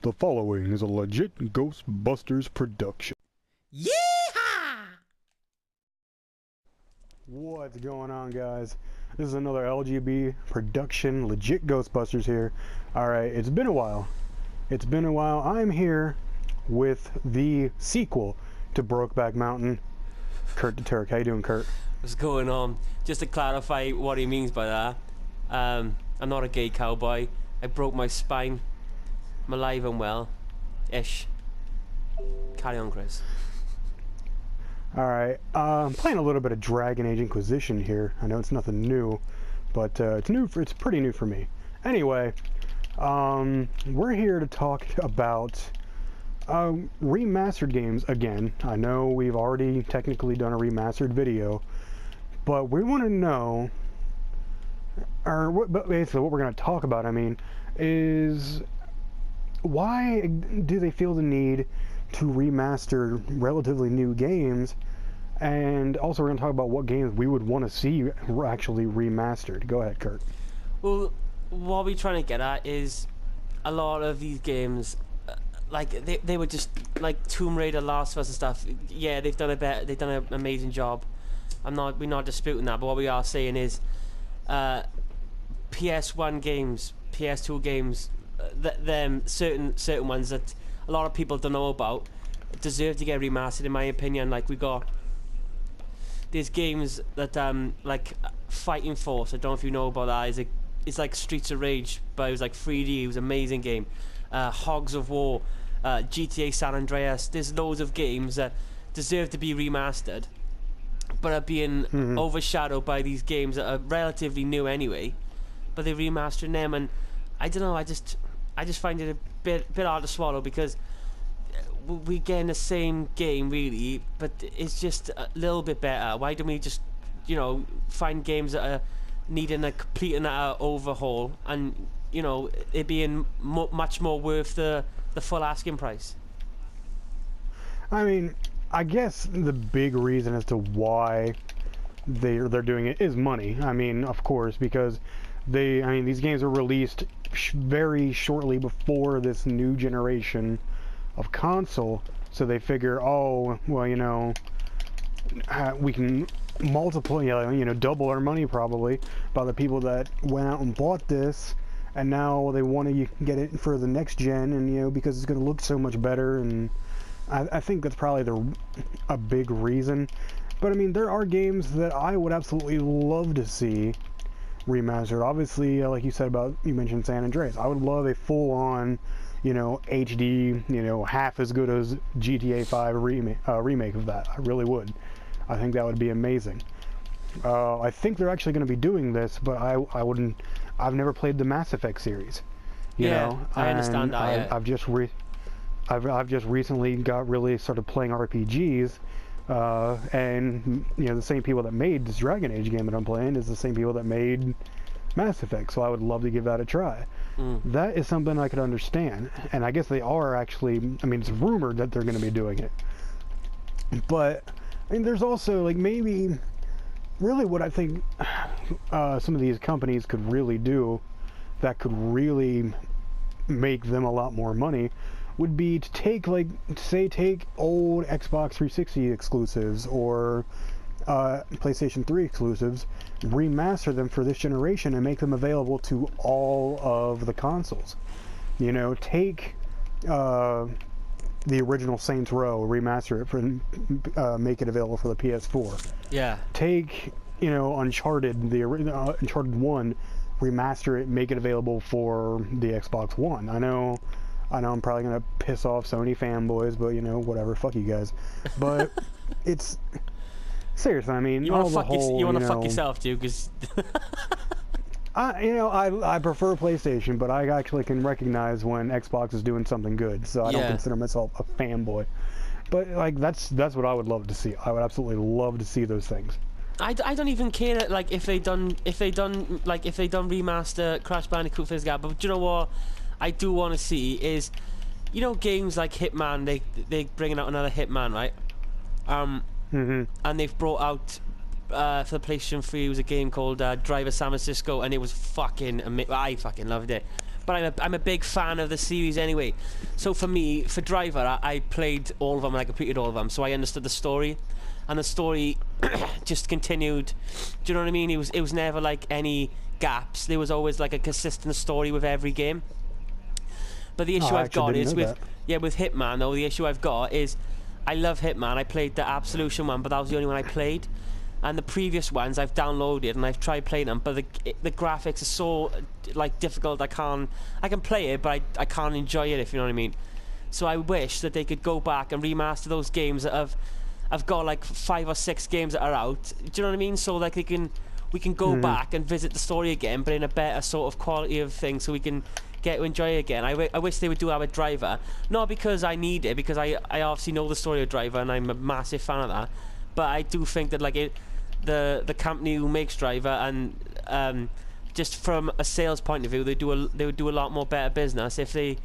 The following is a legit Ghostbusters production. Yeehaw! What's going on, guys? This is another LGB production, legit Ghostbusters here. Alright, it's been a while. I'm here with the sequel to Brokeback Mountain, Curt the Turk. How you doing, Curt? What's going on? Just to clarify what he means by that, I'm not a gay cowboy. I broke my spine. I'm alive and well. Ish. Carry on, Chris. Alright, I'm playing a little bit of Dragon Age Inquisition here. I know it's nothing new, but it's pretty new for me. Anyway, we're here to talk about remastered games again. I know we've already technically done a remastered video, but we want to know, but basically what we're going to talk about, is why do they feel the need to remaster relatively new games? And also we're going to talk about what games we would want to see actually remastered. Go ahead, Curt. Well, what we're trying to get at is a lot of these games, like they were just like Tomb Raider, Last of Us and stuff. Yeah, they've done an amazing job. We're not disputing that, but what we are saying is PS1 games, PS2 games, them certain ones that a lot of people don't know about deserve to get remastered, in my opinion. Like there's games that like Fighting Force. I don't know if you know about that. It's like Streets of Rage, but it was like 3D. It was an amazing game. Hogs of War, GTA San Andreas. There's loads of games that deserve to be remastered, but are being overshadowed by these games that are relatively new anyway. But they're remastering them, and I don't know. I just find it a bit hard to swallow, because we get the same game really, but it's just a little bit better. Why don't we just, find games that are needing a complete and utter overhaul, and it being much more worth the full asking price? I guess the big reason as to why they're doing it is money. Of course, because these games were released very shortly before this new generation of console, so they figure, oh well, we can multiply, double our money probably by the people that went out and bought this, and now they want to get it for the next gen, and because it's going to look so much better. And I think that's probably a big reason. But there are games that I would absolutely love to see remastered. Obviously, like you mentioned San Andreas. I would love a full-on, HD, half as good as GTA 5 remake of that. I really would. I think that would be amazing. I think they're actually going to be doing this, but I've never played the Mass Effect series. I understand that. I've just recently got really started playing RPGs. And the same people that made this Dragon Age game that I'm playing is the same people that made Mass Effect, so I would love to give that a try. That is something I could understand, and I guess they are actually, it's rumored that they're going to be doing it. But there's also maybe really what I think some of these companies could really do that could really make them a lot more money would be to take take old Xbox 360 exclusives or PlayStation 3 exclusives, remaster them for this generation, and make them available to all of the consoles. Take the original Saints Row, remaster it for make it available for the PS4. Yeah. Take Uncharted, the original Uncharted 1, remaster it, make it available for the Xbox One. I know I'm probably gonna piss off Sony fanboys, but whatever, fuck you guys. But it's seriously, you want to fuck yourself too, because I prefer PlayStation, but I actually can recognize when Xbox is doing something good, so I don't consider myself a fanboy. But that's what I would love to see. I would absolutely love to see those things. I don't even care that, if they done remaster Crash Bandicoot for this guy. But do you know what I do want to see is, games like Hitman. They bringing out another Hitman, right? And they've brought out for the PlayStation 3 was a game called Driver San Francisco, and it was fucking amazing. I fucking loved it. but I'm a big fan of the series anyway. So for me, for Driver, I played all of them and I completed all of them, so I understood the story, and the story just continued. Do you know what I mean? It was never like any gaps. There was always like a consistent story with every game. But the issue I've got is with Hitman though. The issue I've got is I love Hitman. I played the Absolution one, but that was the only one I played. And the previous ones I've downloaded and I've tried playing them, but the graphics are so like difficult. I can play it, but I can't enjoy it, if you know what I mean. So I wish that they could go back and remaster those games that I've got like 5 or 6 games that are out. Do you know what I mean? So like we can go back and visit the story again, but in a better sort of quality of thing, so we can get to enjoy it again. I wish they would do that with Driver, not because I need it, because I obviously know the story of Driver and I'm a massive fan of that. But I do think that like the company who makes Driver and just from a sales point of view, they would do a lot more better business if they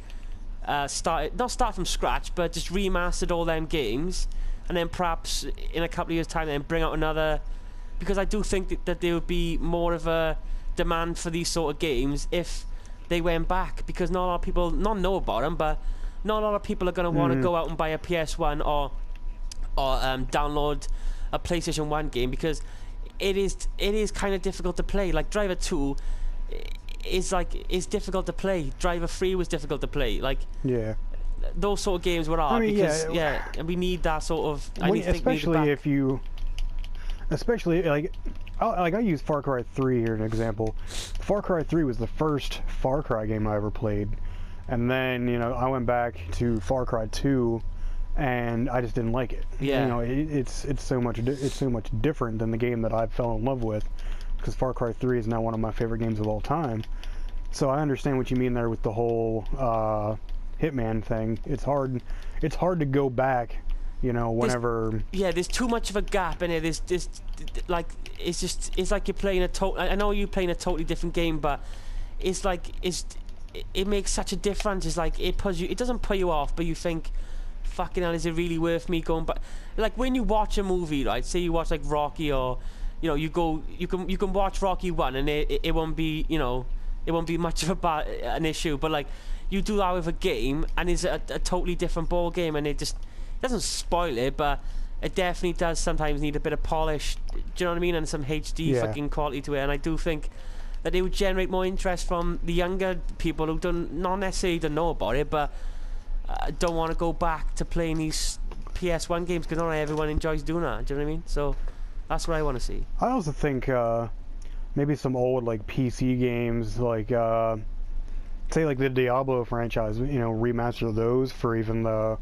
not start from scratch, but just remastered all them games, and then perhaps in a couple of years' time then bring out another. Because I do think that there would be more of a demand for these sort of games if they went back, because not a lot of people not know about them, but not a lot of people are going to want to go out and buy a PS1 or download a PlayStation 1 game, because it is kind of difficult to play. Like Driver 2 is difficult to play. Driver 3 was difficult to play. Like those sort of games were hard, because and we need that sort of. Especially like I use Far Cry 3 here as an example. Far Cry 3 was the first Far Cry game I ever played, and then I went back to Far Cry 2, and I just didn't like it. It's so much different than the game that I fell in love with, because Far Cry 3 is now one of my favorite games of all time. So I understand what you mean there with the whole Hitman thing. It's hard to go back. Whenever there's too much of a gap in it. There's like it's like you're playing I know you're playing a totally different game, but it's like it makes such a difference. It's like it doesn't put you off, but you think, fucking hell, is it really worth me going back? Like when you watch a movie, right? Say you watch like Rocky, or you can watch Rocky 1 and it won't be it won't be much of an issue, but like you do that with a game and it's a totally different ball game, and it just doesn't spoil it, but it definitely does sometimes need a bit of polish. Do you know what I mean? And some HD fucking quality to it. And I do think that it would generate more interest from the younger people who not necessarily don't know about it, but don't want to go back to playing these PS1 games, because not everyone enjoys doing that. Do you know what I mean? So that's what I want to see. I also think maybe some old like PC games, like say like the Diablo franchise, remaster those for even the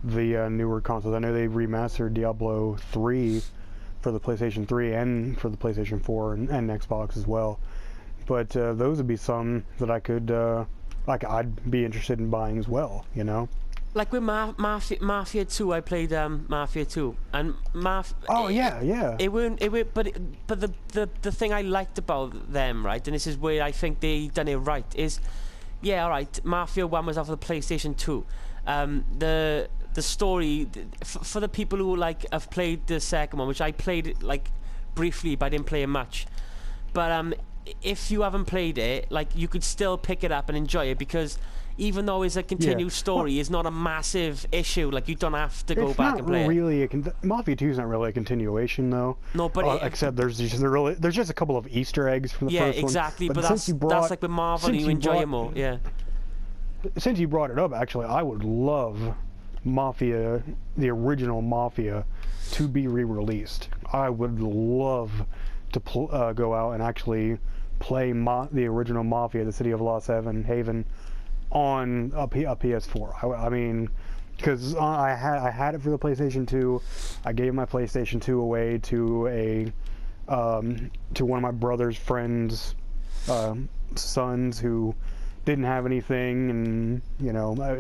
newer consoles. I know they remastered Diablo 3 for the PlayStation 3 and for the PlayStation 4 and Xbox as well. But those would be some that I could, I'd be interested in buying as well. Like with Mafia 2, I played Mafia 2, and It weren't, but the thing I liked about them, right, and this is where I think they done it right, is alright, Mafia 1 was off of the PlayStation 2. The story for the people who like have played the second one, which I played like briefly, but I didn't play it much. But if you haven't played it, like you could still pick it up and enjoy it, because even though it's a continued story, it's not a massive issue. Like you don't have to go back and play it. Mafia 2 is not really a continuation though. No, but except there's just a couple of Easter eggs from the first one. Yeah, exactly. But that's like with Marvel, you enjoy it more. Yeah. Since you brought it up, actually, I would love Mafia, the original Mafia, to be re-released. I would love to go out and actually play the original Mafia, the City of Lost Haven, on a PS4. I mean, because I had it for the PlayStation 2. I gave my PlayStation 2 away to to one of my brother's friends' sons who didn't have anything, and it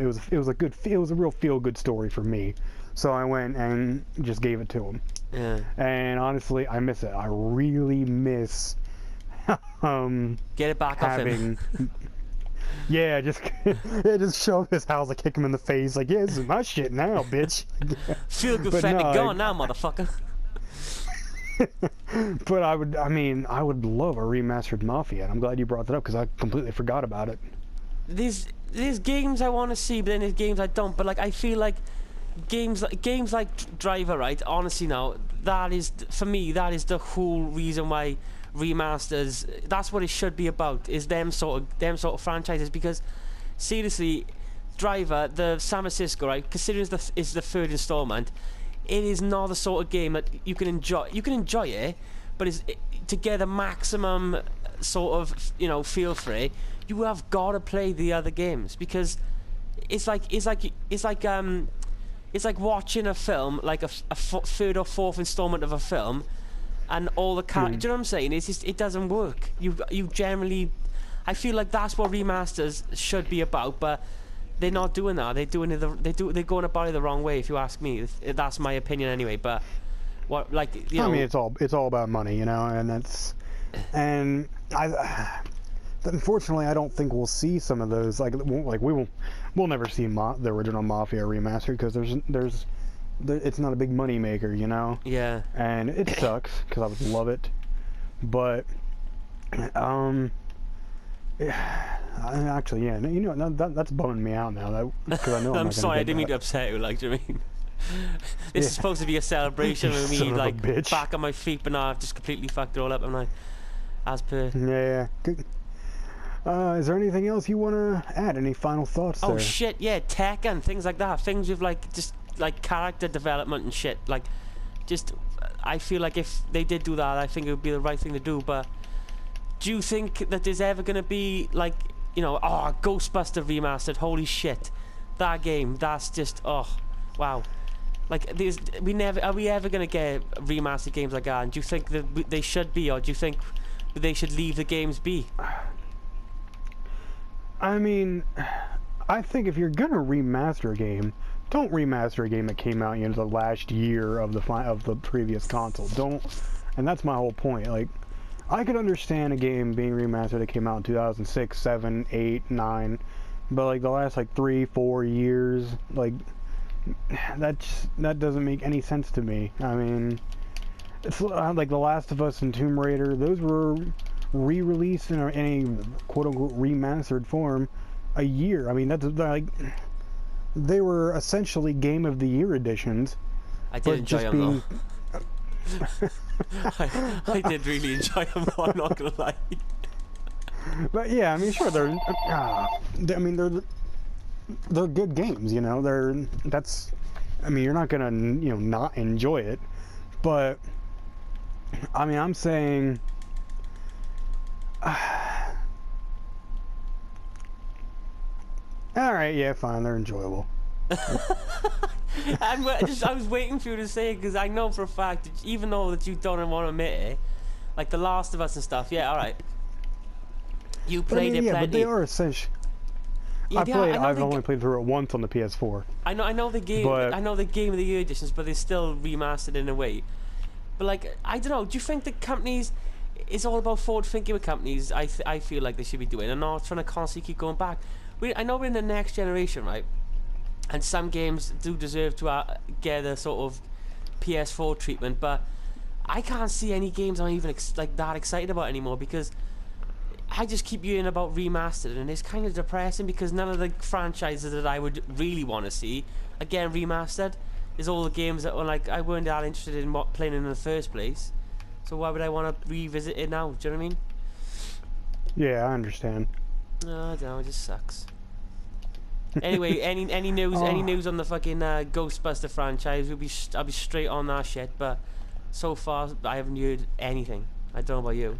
was a real feel-good story for me. So I went and just gave it to him. Yeah. And honestly, I miss it. I really miss get it back off him. Just show up his house, like kick him in the face, like, this is my shit now, bitch. Feel good friend gone now, motherfucker. But I would love a remastered Mafia, and I'm glad you brought that up, because I completely forgot about it. there's games I want to see, but then there's games I don't. But like I feel like games like Driver, right? Honestly, now that is for me that is the whole reason why remasters. That's what it should be about. Is them sort of franchises, because seriously, Driver, the San Francisco, right? Considering it's the third installment, it is not the sort of game that you can enjoy. You can enjoy it, but to get the maximum sort of feel for it, you have got to play the other games, because it's like watching a film, like a third or fourth installment of a film, and all the do you know what I'm saying? It's just, it doesn't work. You generally, I feel like that's what remasters should be about, but they're not doing that. They're going about it the wrong way, if you ask me. That's my opinion anyway. But what, like, I mean, it's all about money, and unfortunately, I don't think we'll see some of those. We'll never see the original Mafia remastered, because it's not a big money maker, Yeah. And it sucks, because I would love it, but actually, yeah, that's bumming me out now. Because I know I'm sorry, I didn't mean to upset you. Like, do you know what I mean? This is supposed to be a celebration of me, like, back on my feet, but now I've just completely fucked it all up. I'm like, as per. Yeah. Good. Is there anything else you want to add? Any final thoughts there? Oh shit, yeah, tech and things like that. Things with just character development and shit. Like, I feel like if they did do that, I think it would be the right thing to do. But do you think that there's ever gonna be Ghostbuster remastered? Holy shit, that game. That's just wow. Like, are we ever gonna get remastered games like that? And do you think that they should be, or do you think they should leave the games be? I mean, I think if you're gonna remaster a game, don't remaster a game that came out the last year of the previous console. Don't, and that's my whole point. Like, I could understand a game being remastered that came out in 2006, 7, 8, 9, but like the last 3-4 years, like that doesn't make any sense to me. I mean, it's like The Last of Us and Tomb Raider. Those were re-released in a quote-unquote remastered form a year. I mean, that's like, they were essentially Game of the Year editions. I did enjoy them though. I did really enjoy them, I'm not gonna lie. But yeah, I mean, sure, they're good games, I mean, you're not gonna not enjoy it, but I mean, I'm saying alright, yeah, fine, they're enjoyable. I was waiting for you to say it, because I know for a fact that even though that you don't want to admit it, like The Last of Us and stuff, yeah, alright, you played it plenty. But they are essential. Yeah, I've only played through it once on the PS4. I know the game. I know the Game of the Year editions, but they're still remastered in a way. But like, I don't know. Do you think the companies? It's all about forward thinking with companies. I feel like they should be doing, and not trying to constantly keep going back. I know we're in the next generation, right? And some games do deserve to get a sort of PS4 treatment, but I can't see any games I'm even that excited about anymore, because I just keep hearing about remastered, and it's kind of depressing, because none of the franchises that I would really want to see again remastered is all the games that were I weren't that interested in playing in the first place. So why would I want to revisit it now? Do you know what I mean? Yeah, I understand. No, I don't know. It just sucks. Anyway, any news on the fucking Ghostbuster franchise? I'll be straight on that shit. But so far, I haven't heard anything. I don't know about you.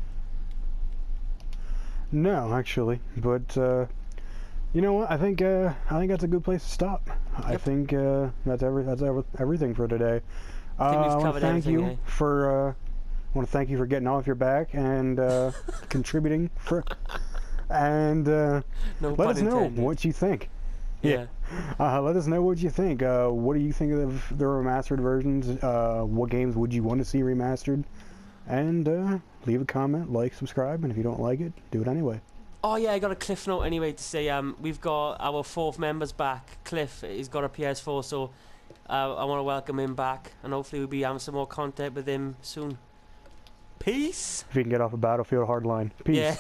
No, actually, but you know what? I think that's a good place to stop. Yep. I think that's everything for today. I want to thank you for getting off your back and contributing and let us know what you think. Yeah. Let us know what you think. What do you think of the remastered versions? What games would you want to see remastered? And leave a comment, like, subscribe, and if you don't like it, do it anyway. Oh yeah, I got a Cliff note anyway to say we've got our 4th members back. Cliff, he's got a PS4, so I want to welcome him back, and hopefully we'll be having some more content with him soon. Peace. If you can get off a Battlefield Hardline. Peace. Yeah.